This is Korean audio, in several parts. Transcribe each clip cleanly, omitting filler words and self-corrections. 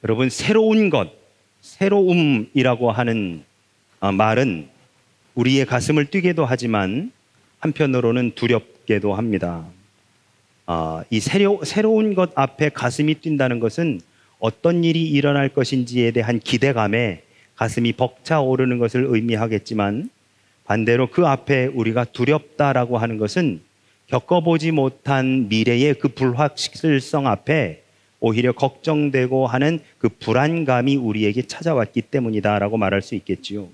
여러분, 새로운 것, 새로움이라고 하는 말은 우리의 가슴을 뛰게도 하지만 한편으로는 두렵게도 합니다. 이 새로운 것 앞에 가슴이 뛴다는 것은 어떤 일이 일어날 것인지에 대한 기대감에 가슴이 벅차오르는 것을 의미하겠지만, 반대로 그 앞에 우리가 두렵다라고 하는 것은 겪어보지 못한 미래의 그 불확실성 앞에 오히려 걱정되고 하는 그 불안감이 우리에게 찾아왔기 때문이다라고 말할 수 있겠지요.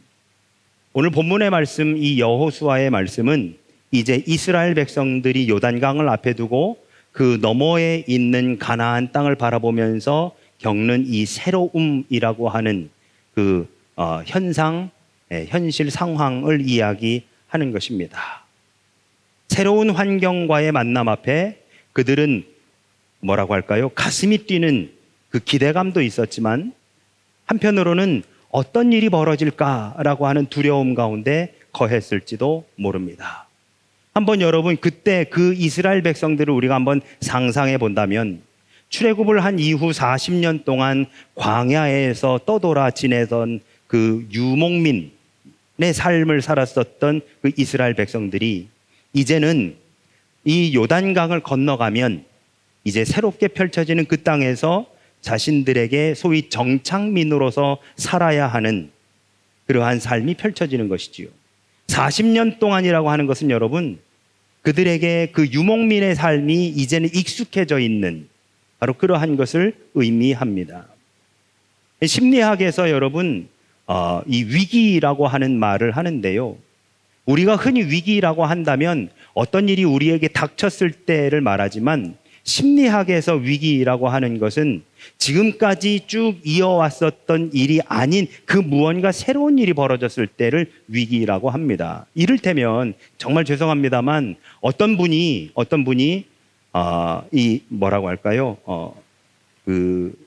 오늘 본문의 말씀, 이 여호수아의 말씀은 이제 이스라엘 백성들이 요단강을 앞에 두고 그 너머에 있는 가나안 땅을 바라보면서 겪는 이 새로움이라고 하는 그 현상, 현실 상황을 이야기하는 것입니다. 새로운 환경과의 만남 앞에 그들은 뭐라고 할까요? 가슴이 뛰는 그 기대감도 있었지만, 한편으로는 어떤 일이 벌어질까라고 하는 두려움 가운데 거했을지도 모릅니다. 한번 여러분, 그때 그 이스라엘 백성들을 우리가 한번 상상해 본다면, 출애굽을 한 이후 40년 동안 광야에서 떠돌아 지내던 그 유목민의 삶을 살았었던 그 이스라엘 백성들이 이제는 이 요단강을 건너가면 이제 새롭게 펼쳐지는 그 땅에서 자신들에게 소위 정착민으로서 살아야 하는 그러한 삶이 펼쳐지는 것이지요. 40년 동안이라고 하는 것은 여러분, 그들에게 그 유목민의 삶이 이제는 익숙해져 있는 바로 그러한 것을 의미합니다. 심리학에서 여러분, 이 위기라고 하는 말을 하는데요. 우리가 흔히 위기라고 한다면 어떤 일이 우리에게 닥쳤을 때를 말하지만, 심리학에서 위기라고 하는 것은 지금까지 쭉 이어왔었던 일이 아닌 그 무언가 새로운 일이 벌어졌을 때를 위기라고 합니다. 이를테면 정말 죄송합니다만 어떤 분이 이 뭐라고 할까요? 그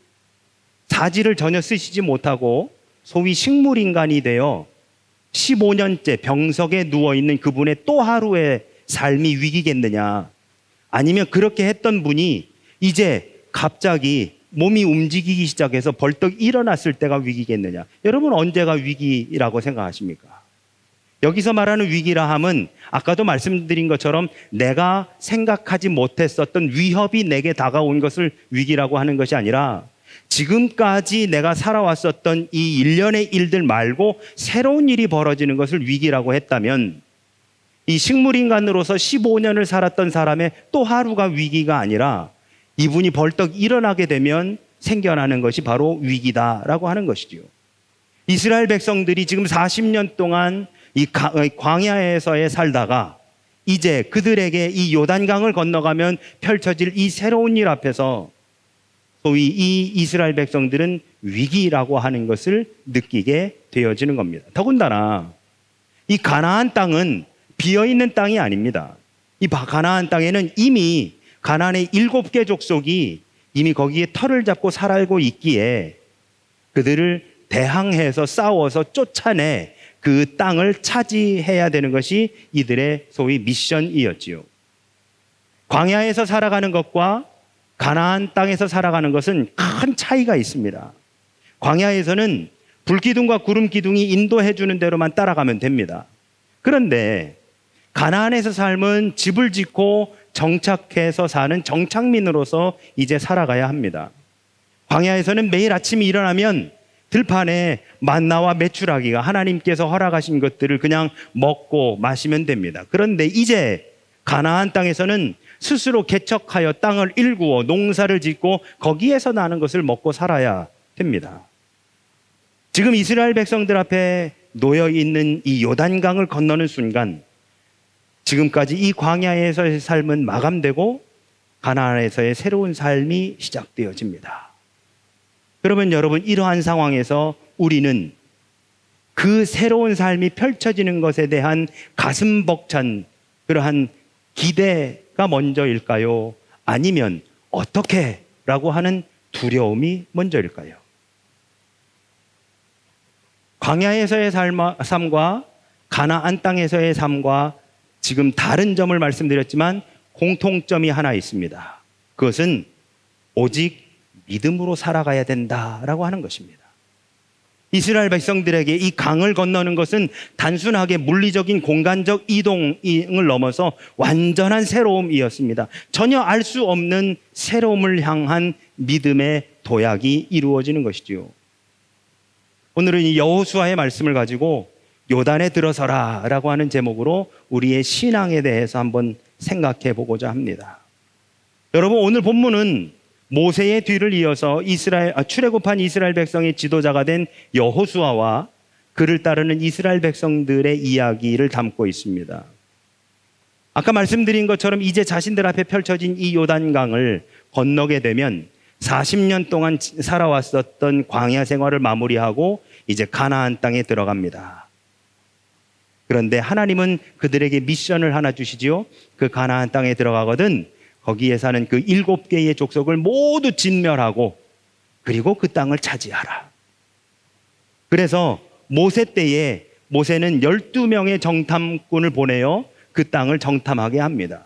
사지를 전혀 쓰시지 못하고 소위 식물인간이 되어 15년째 병석에 누워있는 그분의 또 하루의 삶이 위기겠느냐? 아니면 그렇게 했던 분이 이제 갑자기 몸이 움직이기 시작해서 벌떡 일어났을 때가 위기겠느냐? 여러분, 언제가 위기라고 생각하십니까? 여기서 말하는 위기라 함은 아까도 말씀드린 것처럼 내가 생각하지 못했었던 위협이 내게 다가온 것을 위기라고 하는 것이 아니라, 지금까지 내가 살아왔었던 이 일련의 일들 말고 새로운 일이 벌어지는 것을 위기라고 했다면, 이 식물인간으로서 15년을 살았던 사람의 또 하루가 위기가 아니라 이분이 벌떡 일어나게 되면 생겨나는 것이 바로 위기다라고 하는 것이죠. 이스라엘 백성들이 지금 40년 동안 이 광야에서의 살다가 이제 그들에게 이 요단강을 건너가면 펼쳐질 이 새로운 일 앞에서 소위 이 이스라엘 백성들은 위기라고 하는 것을 느끼게 되어지는 겁니다. 더군다나 이 가나안 땅은 비어있는 땅이 아닙니다. 이 가나안 땅에는 이미 가나안의 7개 족속이 이미 거기에 터를 잡고 살고 있기에 그들을 대항해서 싸워서 쫓아내 그 땅을 차지해야 되는 것이 이들의 소위 미션이었지요. 광야에서 살아가는 것과 가나안 땅에서 살아가는 것은 큰 차이가 있습니다. 광야에서는 불기둥과 구름기둥이 인도해 주는 대로만 따라가면 됩니다. 그런데 가나안에서 삶은 집을 짓고 정착해서 사는 정착민으로서 이제 살아가야 합니다. 광야에서는 매일 아침에 일어나면 들판에 만나와 메추라기가 하나님께서 허락하신 것들을 그냥 먹고 마시면 됩니다. 그런데 이제 가나안 땅에서는 스스로 개척하여 땅을 일구어 농사를 짓고 거기에서 나는 것을 먹고 살아야 됩니다. 지금 이스라엘 백성들 앞에 놓여 있는 이 요단강을 건너는 순간, 지금까지 이 광야에서의 삶은 마감되고 가나안에서의 새로운 삶이 시작되어집니다. 그러면 여러분, 이러한 상황에서 우리는 그 새로운 삶이 펼쳐지는 것에 대한 가슴 벅찬 그러한 기대가 먼저일까요? 아니면 어떻게? 라고 하는 두려움이 먼저일까요? 광야에서의 삶과 가나안 땅에서의 삶과 지금 다른 점을 말씀드렸지만 공통점이 하나 있습니다. 그것은 오직 믿음으로 살아가야 된다라고 하는 것입니다. 이스라엘 백성들에게 이 강을 건너는 것은 단순하게 물리적인 공간적 이동을 넘어서 완전한 새로움이었습니다. 전혀 알 수 없는 새로움을 향한 믿음의 도약이 이루어지는 것이지요. 오늘은 이 여호수아의 말씀을 가지고 요단에 들어서라 라고 하는 제목으로 우리의 신앙에 대해서 한번 생각해 보고자 합니다. 여러분, 오늘 본문은 모세의 뒤를 이어서 출애굽한 이스라엘 백성의 지도자가 된 여호수아와 그를 따르는 이스라엘 백성들의 이야기를 담고 있습니다. 아까 말씀드린 것처럼 이제 자신들 앞에 펼쳐진 이 요단강을 건너게 되면 40년 동안 살아왔었던 광야 생활을 마무리하고 이제 가나안 땅에 들어갑니다. 그런데 하나님은 그들에게 미션을 하나 주시지요. 그 가나안 땅에 들어가거든 거기에 사는 그 7개의 족속을 모두 진멸하고 그리고 그 땅을 차지하라. 그래서 모세 때에 모세는 12명의 정탐꾼을 보내어 그 땅을 정탐하게 합니다.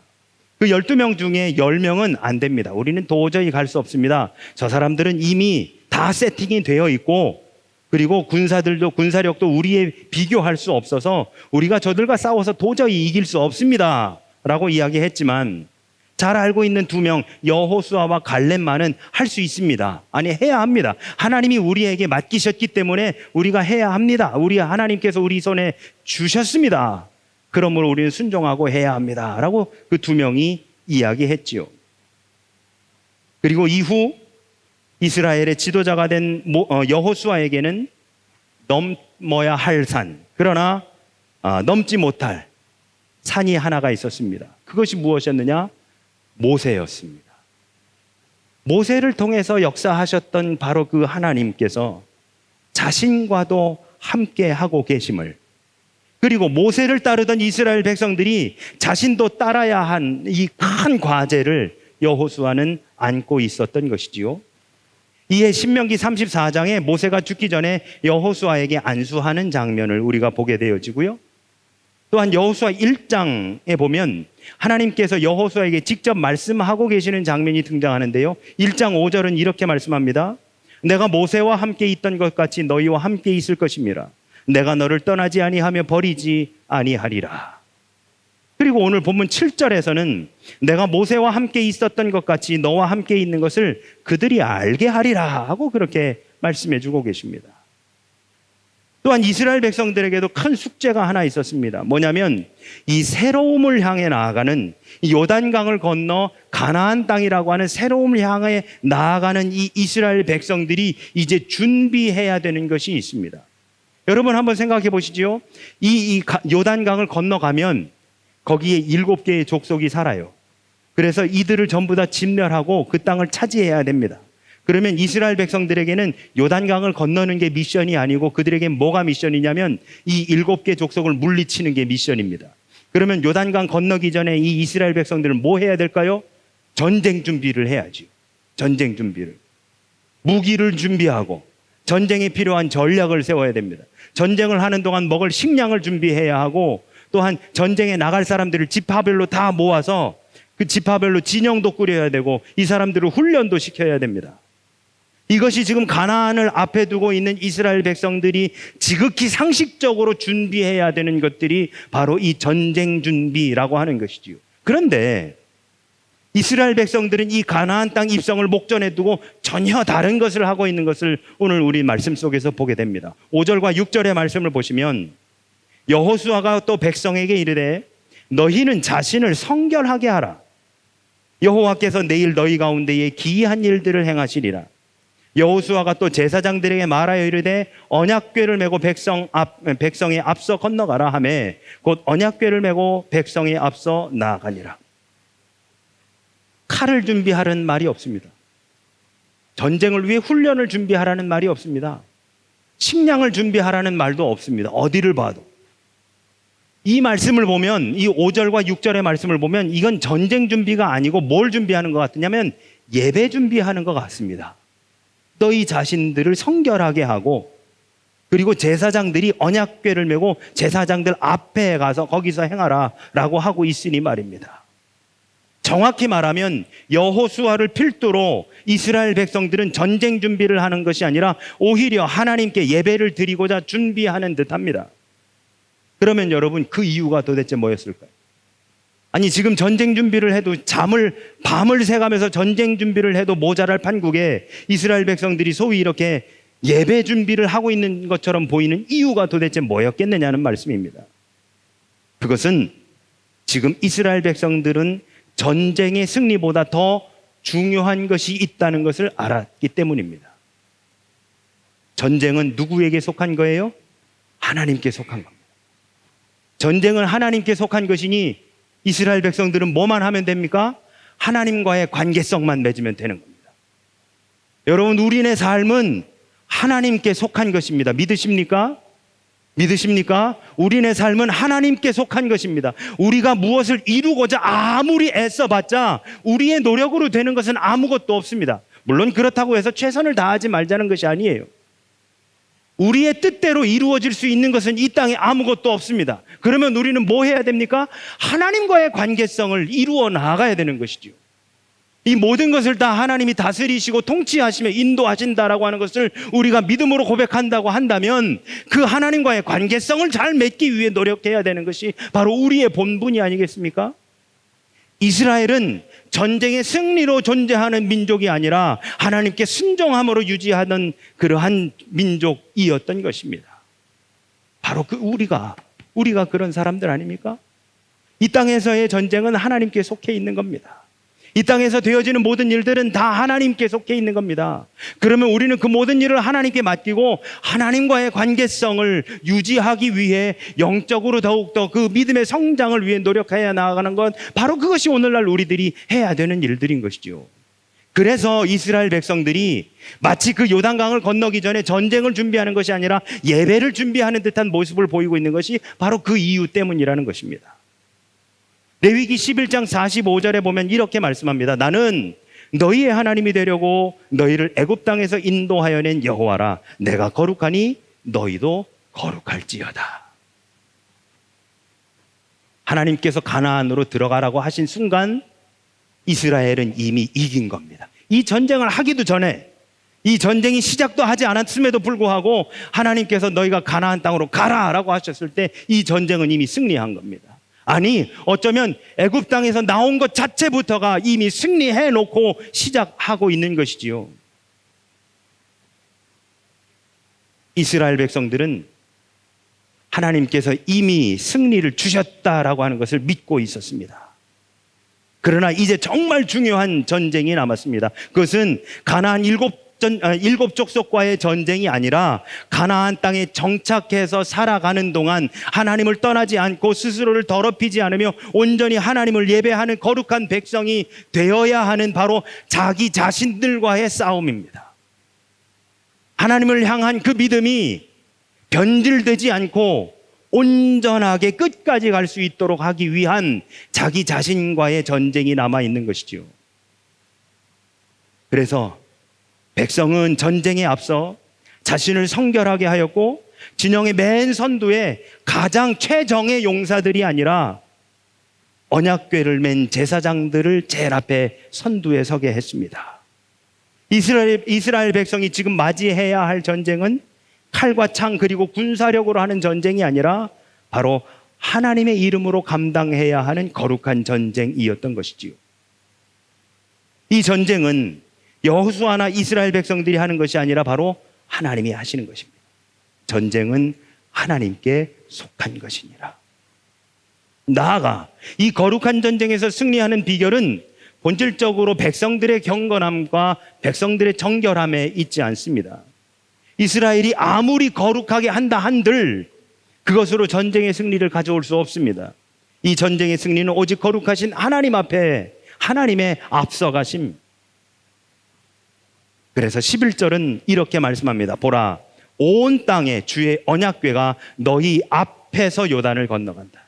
그 12명 중에 10명은 안 됩니다. 우리는 도저히 갈 수 없습니다. 저 사람들은 이미 다 세팅이 되어 있고 그리고 군사력도 우리에 비교할 수 없어서 우리가 저들과 싸워서 도저히 이길 수 없습니다 라고 이야기했지만, 잘 알고 있는 2명 여호수아와 갈렙만은 할 수 있습니다. 아니, 해야 합니다. 하나님이 우리에게 맡기셨기 때문에 우리가 해야 합니다. 우리 하나님께서 우리 손에 주셨습니다. 그러므로 우리는 순종하고 해야 합니다 라고 그 2명이 이야기했지요. 그리고 이후 이스라엘의 지도자가 된 여호수아에게는 넘어야 할 산, 그러나 넘지 못할 산이 하나가 있었습니다. 그것이 무엇이었느냐? 모세였습니다. 모세를 통해서 역사하셨던 바로 그 하나님께서 자신과도 함께 하고 계심을, 그리고 모세를 따르던 이스라엘 백성들이 자신도 따라야 한 이 큰 과제를 여호수아는 안고 있었던 것이지요. 이에 신명기 34장에 모세가 죽기 전에 여호수아에게 안수하는 장면을 우리가 보게 되어지고요. 또한 여호수아 1장에 보면 하나님께서 여호수아에게 직접 말씀하고 계시는 장면이 등장하는데요. 1장 5절은 이렇게 말씀합니다. 내가 모세와 함께 있던 것 같이 너희와 함께 있을 것임이라. 내가 너를 떠나지 아니하며 버리지 아니하리라. 그리고 오늘 본문 7절에서는 내가 모세와 함께 있었던 것 같이 너와 함께 있는 것을 그들이 알게 하리라 하고 그렇게 말씀해 주고 계십니다. 또한 이스라엘 백성들에게도 큰 숙제가 하나 있었습니다. 뭐냐면 이 새로움을 향해 나아가는, 이 요단강을 건너 가나안 땅이라고 하는 새로움을 향해 나아가는 이 이스라엘 백성들이 이제 준비해야 되는 것이 있습니다. 여러분 한번 생각해 보시죠. 이 요단강을 건너가면 거기에 7개의 족속이 살아요. 그래서 이들을 전부 다 진멸하고 그 땅을 차지해야 됩니다. 그러면 이스라엘 백성들에게는 요단강을 건너는 게 미션이 아니고 그들에게 뭐가 미션이냐면 이 7개 족속을 물리치는 게 미션입니다. 그러면 요단강 건너기 전에 이 이스라엘 백성들은 뭐 해야 될까요? 전쟁 준비를 해야죠. 전쟁 준비를. 무기를 준비하고 전쟁에 필요한 전략을 세워야 됩니다. 전쟁을 하는 동안 먹을 식량을 준비해야 하고, 또한 전쟁에 나갈 사람들을 지파별로 다 모아서 그 지파별로 진영도 꾸려야 되고 이 사람들을 훈련도 시켜야 됩니다. 이것이 지금 가나안을 앞에 두고 있는 이스라엘 백성들이 지극히 상식적으로 준비해야 되는 것들이 바로 이 전쟁 준비라고 하는 것이지요. 그런데 이스라엘 백성들은 이 가나안 땅 입성을 목전에 두고 전혀 다른 것을 하고 있는 것을 오늘 우리 말씀 속에서 보게 됩니다. 5절과 6절의 말씀을 보시면 여호수아가 또 백성에게 이르되 너희는 자신을 성결하게 하라. 여호와께서 내일 너희 가운데에 기이한 일들을 행하시리라. 여호수아가 또 제사장들에게 말하여 이르되 언약궤를 메고 백성에 앞서 건너가라 하매 곧 언약궤를 메고 백성에 앞서 나아가니라. 칼을 준비하라는 말이 없습니다. 전쟁을 위해 훈련을 준비하라는 말이 없습니다. 식량을 준비하라는 말도 없습니다. 어디를 봐도. 이 말씀을 보면, 이 5절과 6절의 말씀을 보면 이건 전쟁 준비가 아니고 뭘 준비하는 것 같으냐면 예배 준비하는 것 같습니다. 너희 자신들을 성결하게 하고, 그리고 제사장들이 언약궤를 메고 제사장들 앞에 가서 거기서 행하라 라고 하고 있으니 말입니다. 정확히 말하면 여호수아를 필두로 이스라엘 백성들은 전쟁 준비를 하는 것이 아니라 오히려 하나님께 예배를 드리고자 준비하는 듯합니다. 그러면 여러분, 그 이유가 도대체 뭐였을까요? 아니, 지금 전쟁 준비를 해도 밤을 새가면서 전쟁 준비를 해도 모자랄 판국에 이스라엘 백성들이 소위 이렇게 예배 준비를 하고 있는 것처럼 보이는 이유가 도대체 뭐였겠느냐는 말씀입니다. 그것은 지금 이스라엘 백성들은 전쟁의 승리보다 더 중요한 것이 있다는 것을 알았기 때문입니다. 전쟁은 누구에게 속한 거예요? 하나님께 속한 겁니다. 전쟁은 하나님께 속한 것이니 이스라엘 백성들은 뭐만 하면 됩니까? 하나님과의 관계성만 맺으면 되는 겁니다. 여러분, 우리네 삶은 하나님께 속한 것입니다. 믿으십니까? 믿으십니까? 우리네 삶은 하나님께 속한 것입니다. 우리가 무엇을 이루고자 아무리 애써봤자 우리의 노력으로 되는 것은 아무것도 없습니다. 물론 그렇다고 해서 최선을 다하지 말자는 것이 아니에요. 우리의 뜻대로 이루어질 수 있는 것은 이 땅에 아무것도 없습니다. 그러면 우리는 뭐 해야 됩니까? 하나님과의 관계성을 이루어 나가야 되는 것이죠. 이 모든 것을 다 하나님이 다스리시고 통치하시며 인도하신다라고 하는 것을 우리가 믿음으로 고백한다고 한다면 그 하나님과의 관계성을 잘 맺기 위해 노력해야 되는 것이 바로 우리의 본분이 아니겠습니까? 이스라엘은 전쟁의 승리로 존재하는 민족이 아니라 하나님께 순종함으로 유지하는 그러한 민족이었던 것입니다. 바로 우리가 그런 사람들 아닙니까? 이 땅에서의 전쟁은 하나님께 속해 있는 겁니다. 이 땅에서 되어지는 모든 일들은 다 하나님께 속해 있는 겁니다. 그러면 우리는 그 모든 일을 하나님께 맡기고 하나님과의 관계성을 유지하기 위해 영적으로 더욱더 그 믿음의 성장을 위해 노력해야 나아가는 것, 바로 그것이 오늘날 우리들이 해야 되는 일들인 것이죠. 그래서 이스라엘 백성들이 마치 그 요단강을 건너기 전에 전쟁을 준비하는 것이 아니라 예배를 준비하는 듯한 모습을 보이고 있는 것이 바로 그 이유 때문이라는 것입니다. 레위기 11장 45절에 보면 이렇게 말씀합니다. 나는 너희의 하나님이 되려고 너희를 애굽 땅에서 인도하여 낸 여호와라. 내가 거룩하니 너희도 거룩할지어다. 하나님께서 가나안으로 들어가라고 하신 순간 이스라엘은 이미 이긴 겁니다. 이 전쟁을 하기도 전에, 이 전쟁이 시작도 하지 않았음에도 불구하고 하나님께서 너희가 가나안 땅으로 가라라고 하셨을 때 이 전쟁은 이미 승리한 겁니다. 아니, 어쩌면 애굽 땅에서 나온 것 자체부터가 이미 승리해 놓고 시작하고 있는 것이지요. 이스라엘 백성들은 하나님께서 이미 승리를 주셨다라고 하는 것을 믿고 있었습니다. 그러나 이제 정말 중요한 전쟁이 남았습니다. 그것은 가나안 일곱 족속과의 전쟁이 아니라 가나안 땅에 정착해서 살아가는 동안 하나님을 떠나지 않고 스스로를 더럽히지 않으며 온전히 하나님을 예배하는 거룩한 백성이 되어야 하는 바로 자기 자신들과의 싸움입니다. 하나님을 향한 그 믿음이 변질되지 않고 온전하게 끝까지 갈 수 있도록 하기 위한 자기 자신과의 전쟁이 남아있는 것이지요. 그래서 백성은 전쟁에 앞서 자신을 성결하게 하였고 진영의 맨 선두에 가장 최정의 용사들이 아니라 언약궤를 맨 제사장들을 제일 앞에 선두에 서게 했습니다. 이스라엘 백성이 지금 맞이해야 할 전쟁은 칼과 창 그리고 군사력으로 하는 전쟁이 아니라 바로 하나님의 이름으로 감당해야 하는 거룩한 전쟁이었던 것이지요. 이 전쟁은 여호수아나 이스라엘 백성들이 하는 것이 아니라 바로 하나님이 하시는 것입니다. 전쟁은 하나님께 속한 것이니라. 나아가 이 거룩한 전쟁에서 승리하는 비결은 본질적으로 백성들의 경건함과 백성들의 정결함에 있지 않습니다. 이스라엘이 아무리 거룩하게 한다 한들 그것으로 전쟁의 승리를 가져올 수 없습니다. 이 전쟁의 승리는 오직 거룩하신 하나님 앞에 하나님의 앞서가심. 그래서 11절은 이렇게 말씀합니다. 보라, 온 땅에 주의 언약궤가 너희 앞에서 요단을 건너간다.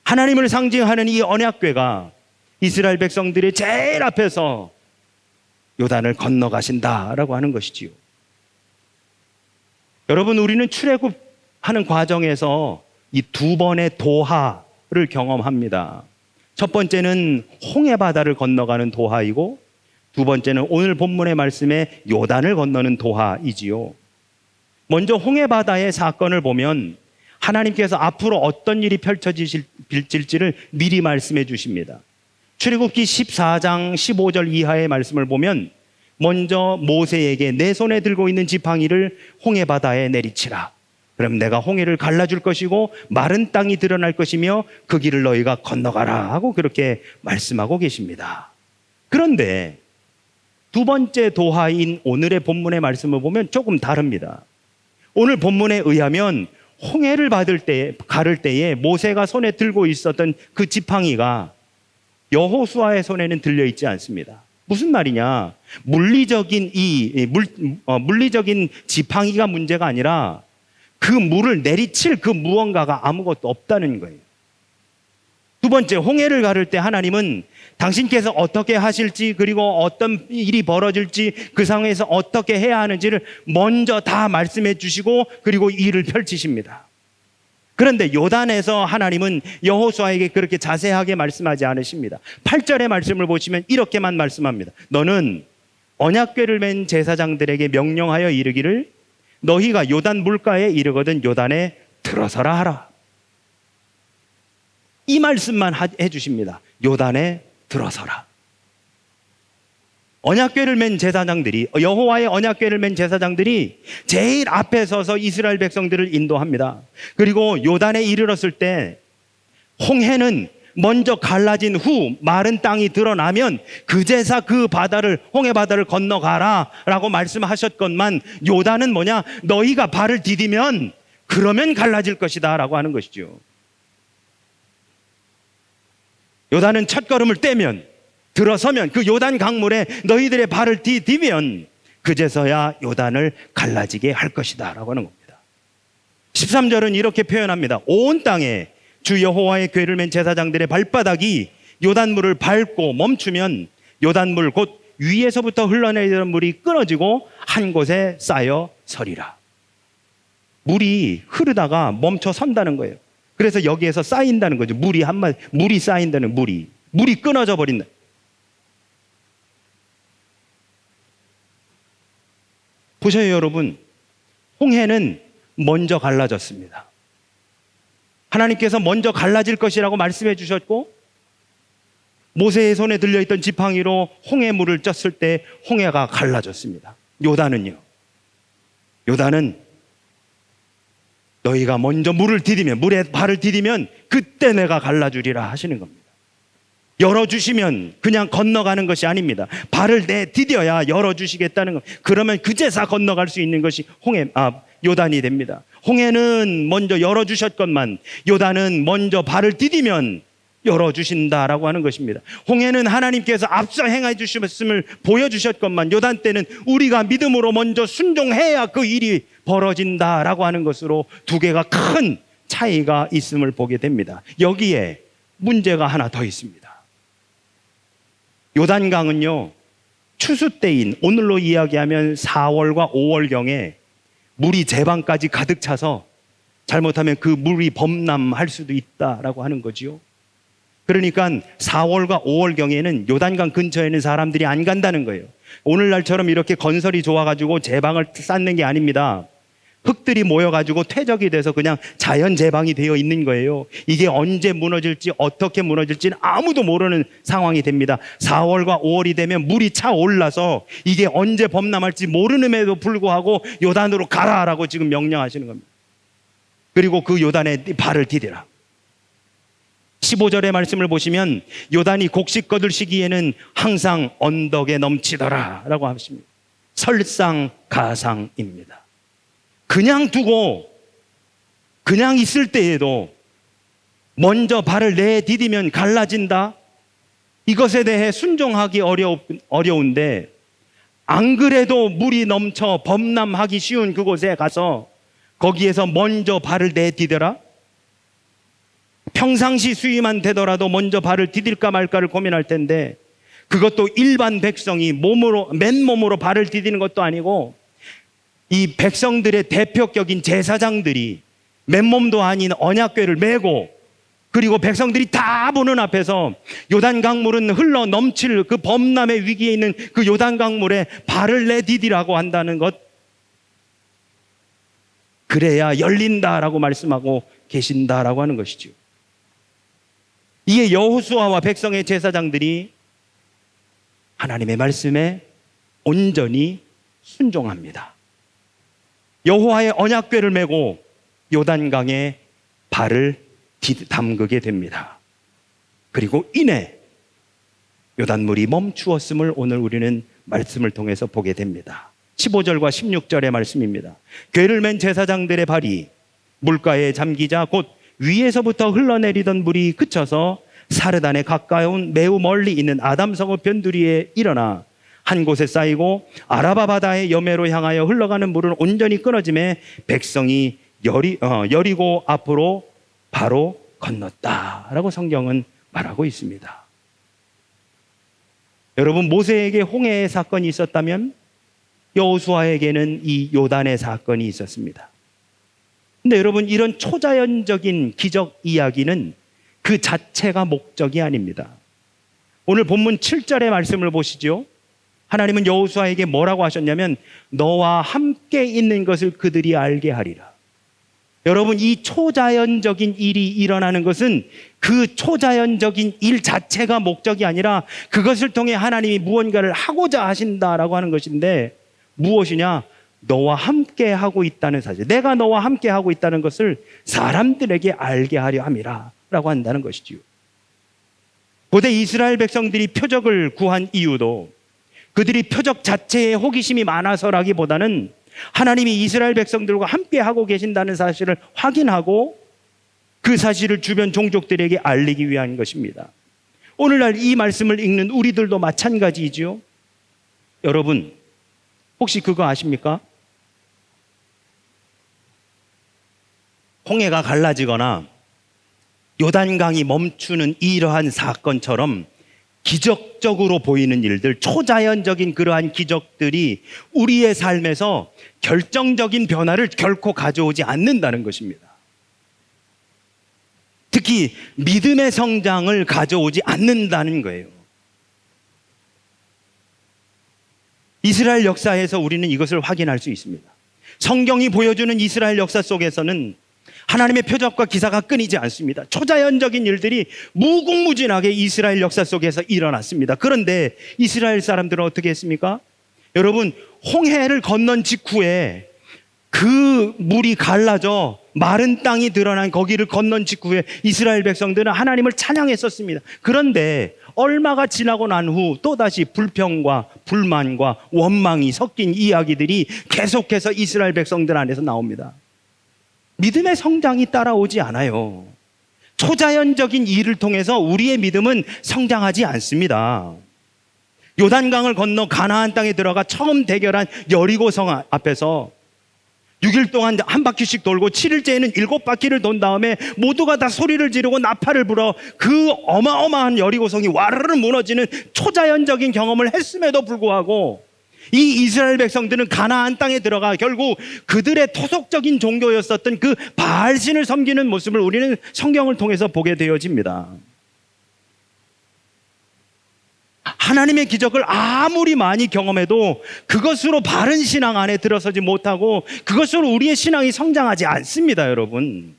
하나님을 상징하는 이 언약궤가 이스라엘 백성들이 제일 앞에서 요단을 건너가신다라고 하는 것이지요. 여러분, 우리는 출애굽하는 과정에서 이 두 번의 도하를 경험합니다. 첫 번째는 홍해바다를 건너가는 도하이고, 두 번째는 오늘 본문의 말씀에 요단을 건너는 도하이지요. 먼저 홍해바다의 사건을 보면 하나님께서 앞으로 어떤 일이 펼쳐질지를 미리 말씀해 주십니다. 출애굽기 14장 15절 이하의 말씀을 보면 먼저 모세에게 내 손에 들고 있는 지팡이를 홍해바다에 내리치라. 그럼 내가 홍해를 갈라줄 것이고 마른 땅이 드러날 것이며 그 길을 너희가 건너가라 하고 그렇게 말씀하고 계십니다. 그런데 두 번째 도하인 오늘의 본문의 말씀을 보면 조금 다릅니다. 오늘 본문에 의하면 홍해를 가를 때에 모세가 손에 들고 있었던 그 지팡이가 여호수아의 손에는 들려있지 않습니다. 무슨 말이냐? 물리적인 지팡이가 문제가 아니라 그 물을 내리칠 그 무언가가 아무것도 없다는 거예요. 두 번째, 홍해를 가를 때 하나님은 당신께서 어떻게 하실지, 그리고 어떤 일이 벌어질지, 그 상황에서 어떻게 해야 하는지를 먼저 다 말씀해 주시고 그리고 일을 펼치십니다. 그런데 요단에서 하나님은 여호수아에게 그렇게 자세하게 말씀하지 않으십니다. 8절의 말씀을 보시면 이렇게만 말씀합니다. 너는 언약궤를 맨 제사장들에게 명령하여 이르기를 너희가 요단 물가에 이르거든 요단에 들어서라 하라. 이 말씀만 해주십니다. 요단에 들어서라. 언약궤를 맨 제사장들이, 여호와의 언약궤를 맨 제사장들이 제일 앞에 서서 이스라엘 백성들을 인도합니다. 그리고 요단에 이르렀을 때 홍해는 먼저 갈라진 후 마른 땅이 드러나면 그제서 그 바다를, 홍해 바다를 건너가라 라고 말씀하셨건만, 요단은 뭐냐? 너희가 발을 디디면 그러면 갈라질 것이다 라고 하는 것이죠. 요단은 첫걸음을 떼면, 들어서면, 그 요단 강물에 너희들의 발을 디디면 그제서야 요단을 갈라지게 할 것이다 라고 하는 겁니다. 13절은 이렇게 표현합니다. 온 땅에 주 여호와의 궤를 맨 제사장들의 발바닥이 요단물을 밟고 멈추면 요단물 곧 위에서부터 흘러내리던 물이 끊어지고 한 곳에 쌓여 서리라. 물이 흐르다가 멈춰 선다는 거예요. 그래서 여기에서 쌓인다는 거죠. 물이 쌓인다는, 물이 끊어져 버린다. 보셔요, 여러분. 홍해는 먼저 갈라졌습니다. 하나님께서 먼저 갈라질 것이라고 말씀해 주셨고, 모세의 손에 들려있던 지팡이로 홍해 물을 쪘을 때 홍해가 갈라졌습니다. 요단은요, 요단은 너희가 먼저 물에 발을 디디면 그때 내가 갈라주리라 하시는 겁니다. 열어주시면 그냥 건너가는 것이 아닙니다. 발을 디뎌야 열어주시겠다는 것. 그러면 그제서 건너갈 수 있는 것이 요단이 됩니다. 홍해는 먼저 열어주셨건만 요단은 먼저 발을 디디면 열어주신다라고 하는 것입니다. 홍해는 하나님께서 앞서 행해 주셨음을 보여주셨건만 요단 때는 우리가 믿음으로 먼저 순종해야 그 일이 벌어진다라고 하는 것으로 두 개가 큰 차이가 있음을 보게 됩니다. 여기에 문제가 하나 더 있습니다. 요단강은요, 추수 때인 오늘로 이야기하면 4월과 5월경에 물이 제방까지 가득 차서 잘못하면 그 물이 범람할 수도 있다라고 하는 거지요. 그러니까 4월과 5월경에는 요단강 근처에 있는 사람들이 안 간다는 거예요. 오늘날처럼 이렇게 건설이 좋아가지고 제방을 쌓는 게 아닙니다. 흙들이 모여가지고 퇴적이 돼서 그냥 자연 제방이 되어 있는 거예요. 이게 언제 무너질지 어떻게 무너질지는 아무도 모르는 상황이 됩니다. 4월과 5월이 되면 물이 차올라서 이게 언제 범람할지 모르는에도 불구하고 요단으로 가라라고 지금 명령하시는 겁니다. 그리고 그 요단에 발을 디디라. 15절의 말씀을 보시면 요단이 곡식 거둘 시기에는 항상 언덕에 넘치더라 라고 하십니다. 설상가상입니다. 그냥 두고 그냥 있을 때에도 먼저 발을 내디디면 갈라진다, 이것에 대해 순종하기 어려운데, 안 그래도 물이 넘쳐 범람하기 쉬운 그곳에 가서 거기에서 먼저 발을 내디뎌라? 평상시 수위만 되더라도 먼저 발을 디딜까 말까를 고민할 텐데, 그것도 일반 백성이 맨몸으로 발을 디디는 것도 아니고 이 백성들의 대표격인 제사장들이 맨몸도 아닌 언약궤를 메고 그리고 백성들이 다 보는 앞에서 요단 강물은 흘러 넘칠 그 범람의 위기에 있는 그 요단 강물에 발을 내디디라고 한다는 것, 그래야 열린다라고 말씀하고 계신다라고 하는 것이죠. 이에 여호수아와 백성의 제사장들이 하나님의 말씀에 온전히 순종합니다. 여호와의 언약궤를 메고 요단강에 발을 담그게 됩니다. 그리고 이내 요단물이 멈추었음을 오늘 우리는 말씀을 통해서 보게 됩니다. 15절과 16절의 말씀입니다. 궤를 맨 제사장들의 발이 물가에 잠기자 곧 위에서부터 흘러내리던 물이 그쳐서 사르단에 가까운 매우 멀리 있는 아담성읍 변두리에 일어나 한 곳에 쌓이고 아라바 바다의 여매로 향하여 흘러가는 물은 온전히 끊어짐에 백성이 여리고 앞으로 바로 건넜다라고 성경은 말하고 있습니다. 여러분, 모세에게 홍해의 사건이 있었다면 여호수아에게는 이 요단의 사건이 있었습니다. 근데 여러분, 이런 초자연적인 기적 이야기는 그 자체가 목적이 아닙니다. 오늘 본문 7절의 말씀을 보시죠. 하나님은 여호수아에게 뭐라고 하셨냐면 너와 함께 있는 것을 그들이 알게 하리라. 여러분, 이 초자연적인 일이 일어나는 것은 그 초자연적인 일 자체가 목적이 아니라 그것을 통해 하나님이 무언가를 하고자 하신다라고 하는 것인데, 무엇이냐? 너와 함께 하고 있다는 사실, 내가 너와 함께 하고 있다는 것을 사람들에게 알게 하려 함이라 라고 한다는 것이지요. 고대 이스라엘 백성들이 표적을 구한 이유도 그들이 표적 자체에 호기심이 많아서라기보다는 하나님이 이스라엘 백성들과 함께 하고 계신다는 사실을 확인하고 그 사실을 주변 종족들에게 알리기 위한 것입니다. 오늘날 이 말씀을 읽는 우리들도 마찬가지이지요. 여러분, 혹시 그거 아십니까? 홍해가 갈라지거나 요단강이 멈추는 이러한 사건처럼 기적적으로 보이는 일들, 초자연적인 그러한 기적들이 우리의 삶에서 결정적인 변화를 결코 가져오지 않는다는 것입니다. 특히 믿음의 성장을 가져오지 않는다는 거예요. 이스라엘 역사에서 우리는 이것을 확인할 수 있습니다. 성경이 보여주는 이스라엘 역사 속에서는 하나님의 표적과 기사가 끊이지 않습니다. 초자연적인 일들이 무궁무진하게 이스라엘 역사 속에서 일어났습니다. 그런데 이스라엘 사람들은 어떻게 했습니까? 여러분, 홍해를 건넌 직후에 그 물이 갈라져 마른 땅이 드러난 거기를 건넌 직후에 이스라엘 백성들은 하나님을 찬양했었습니다. 그런데 얼마가 지나고 난 후 또다시 불평과 불만과 원망이 섞인 이야기들이 계속해서 이스라엘 백성들 안에서 나옵니다. 믿음의 성장이 따라오지 않아요. 초자연적인 일을 통해서 우리의 믿음은 성장하지 않습니다. 요단강을 건너 가나안 땅에 들어가 처음 대결한 여리고성 앞에서 6일 동안 한 바퀴씩 돌고 7일째에는 7바퀴를 돈 다음에 모두가 다 소리를 지르고 나팔을 불어 그 어마어마한 여리고성이 와르르 무너지는 초자연적인 경험을 했음에도 불구하고 이 이스라엘 백성들은 가나안 땅에 들어가 결국 그들의 토속적인 종교였었던 그 바알신을 섬기는 모습을 우리는 성경을 통해서 보게 되어집니다. 하나님의 기적을 아무리 많이 경험해도 그것으로 바른 신앙 안에 들어서지 못하고 그것으로 우리의 신앙이 성장하지 않습니다, 여러분.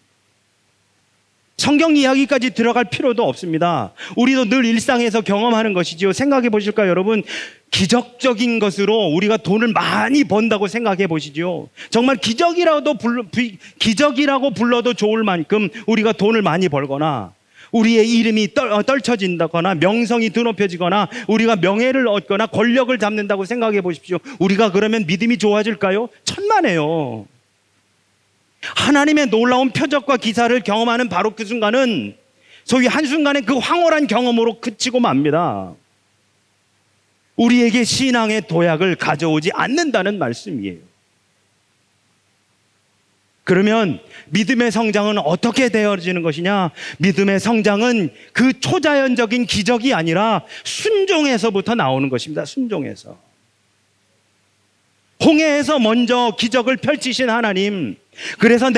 성경 이야기까지 들어갈 필요도 없습니다. 우리도 늘 일상에서 경험하는 것이지요. 생각해 보실까요, 여러분? 기적적인 것으로 우리가 돈을 많이 번다고 생각해 보시죠. 정말 기적이라고 불러도 좋을 만큼 우리가 돈을 많이 벌거나 우리의 이름이 떨쳐진다거나 명성이 드높여지거나 우리가 명예를 얻거나 권력을 잡는다고 생각해 보십시오. 우리가 그러면 믿음이 좋아질까요? 천만에요. 하나님의 놀라운 표적과 기사를 경험하는 바로 그 순간은 소위 한순간의 그 황홀한 경험으로 그치고 맙니다. 우리에게 신앙의 도약을 가져오지 않는다는 말씀이에요. 그러면 믿음의 성장은 어떻게 되어지는 것이냐? 믿음의 성장은 그 초자연적인 기적이 아니라 순종에서부터 나오는 것입니다. 순종에서. 홍해에서 먼저 기적을 펼치신 하나님, 그래서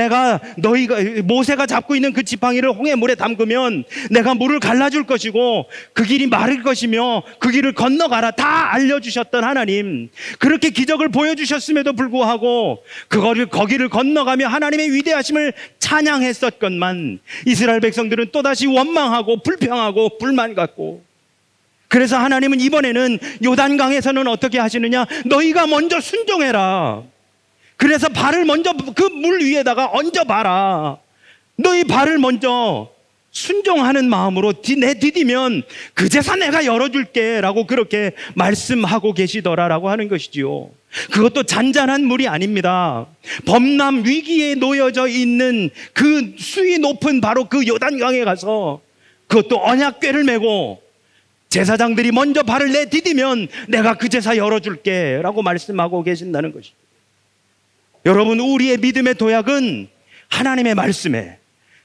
모세가 잡고 있는 그 지팡이를 홍해 물에 담그면 내가 물을 갈라줄 것이고 그 길이 마를 것이며 그 길을 건너가라 다 알려주셨던 하나님, 그렇게 기적을 보여주셨음에도 불구하고 거기를 건너가며 하나님의 위대하심을 찬양했었건만 이스라엘 백성들은 또다시 원망하고 불평하고 불만 갖고, 그래서 하나님은 이번에는 요단강에서는 어떻게 하시느냐, 너희가 먼저 순종해라. 그래서 발을 먼저 그 물 위에다가 얹어봐라. 너희 발을 먼저 순종하는 마음으로 내디디면 그제서 내가 열어줄게 라고 그렇게 말씀하고 계시더라라고 하는 것이지요. 그것도 잔잔한 물이 아닙니다. 범람 위기에 놓여져 있는 그 수위 높은 바로 그 요단강에 가서 그것도 언약궤를 메고 제사장들이 먼저 발을 내디디면 내가 그제서 열어줄게 라고 말씀하고 계신다는 것이죠. 여러분, 우리의 믿음의 도약은 하나님의 말씀에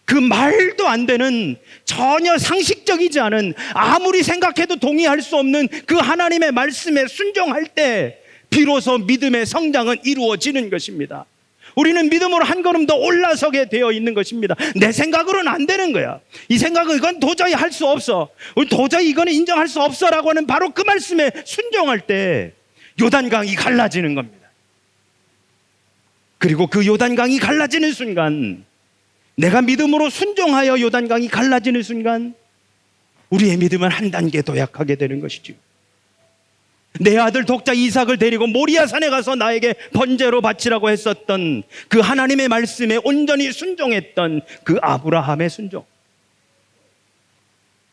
그 말도 안 되는, 전혀 상식적이지 않은, 아무리 생각해도 동의할 수 없는 그 하나님의 말씀에 순종할 때 비로소 믿음의 성장은 이루어지는 것입니다. 우리는 믿음으로 한 걸음 더 올라서게 되어 있는 것입니다. 내 생각으로는 안 되는 거야. 이 생각은 이건 도저히 할 수 없어. 도저히 이거는 인정할 수 없어라고 하는 바로 그 말씀에 순종할 때 요단강이 갈라지는 겁니다. 그리고 그 요단강이 갈라지는 순간, 내가 믿음으로 순종하여 요단강이 갈라지는 순간 우리의 믿음은 한 단계 도약하게 되는 것이죠. 내 아들 독자 이삭을 데리고 모리아산에 가서 나에게 번제로 바치라고 했었던 그 하나님의 말씀에 온전히 순종했던 그 아브라함의 순종,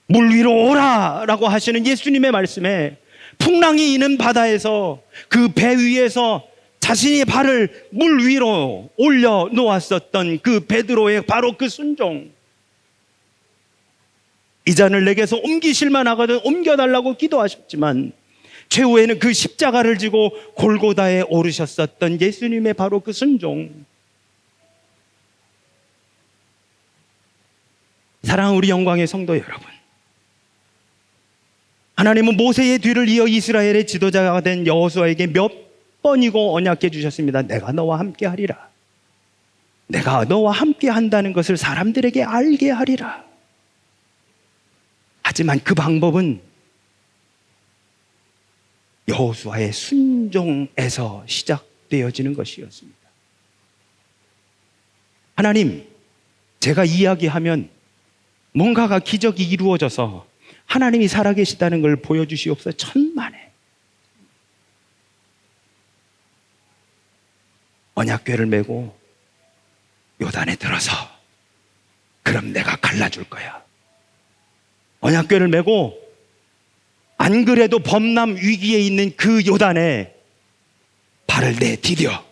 물 위로 오라라고 하시는 예수님의 말씀에 풍랑이 있는 바다에서 그 배 위에서 자신의 발을 물 위로 올려 놓았었던 그 베드로의 바로 그 순종, 이 잔을 내게서 옮기실만 하거든 옮겨달라고 기도하셨지만 최후에는 그 십자가를 지고 골고다에 오르셨었던 예수님의 바로 그 순종. 사랑하는 우리 영광의 성도 여러분, 하나님은 모세의 뒤를 이어 이스라엘의 지도자가 된 여호수아에게 몇 번이고 언약해 주셨습니다. 내가 너와 함께 하리라. 내가 너와 함께 한다는 것을 사람들에게 알게 하리라. 하지만 그 방법은 여호수아의 순종에서 시작되어지는 것이었습니다. 하나님, 제가 이야기하면 뭔가가 기적이 이루어져서 하나님이 살아계시다는 걸 보여주시옵소서. 천만에 언약궤를 메고 요단에 들어서 그럼 내가 갈라줄 거야. 언약궤를 메고 안 그래도 범람 위기에 있는 그 요단에 발을 내디뎌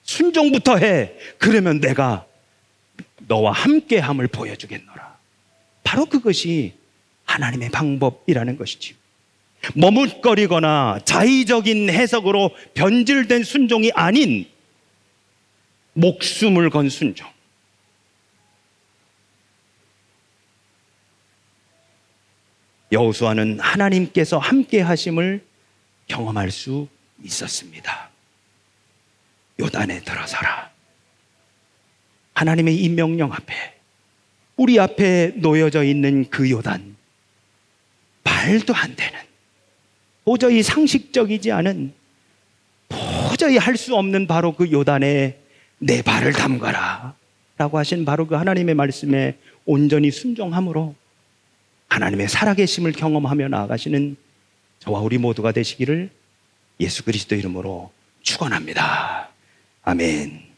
순종부터 해. 그러면 내가 너와 함께함을 보여주겠노라. 바로 그것이 하나님의 방법이라는 것이지요. 머뭇거리거나 자의적인 해석으로 변질된 순종이 아닌 목숨을 건 순종. 여호수아는 하나님께서 함께 하심을 경험할 수 있었습니다. 요단에 들어서라. 하나님의 이 명령 앞에, 우리 앞에 놓여져 있는 그 요단, 말도 안 되는, 도저히 상식적이지 않은, 도저히 할 수 없는 바로 그 요단에 내 발을 담가라 라고 하신 바로 그 하나님의 말씀에 온전히 순종함으로 하나님의 살아계심을 경험하며 나아가시는 저와 우리 모두가 되시기를 예수 그리스도 이름으로 축원합니다. 아멘.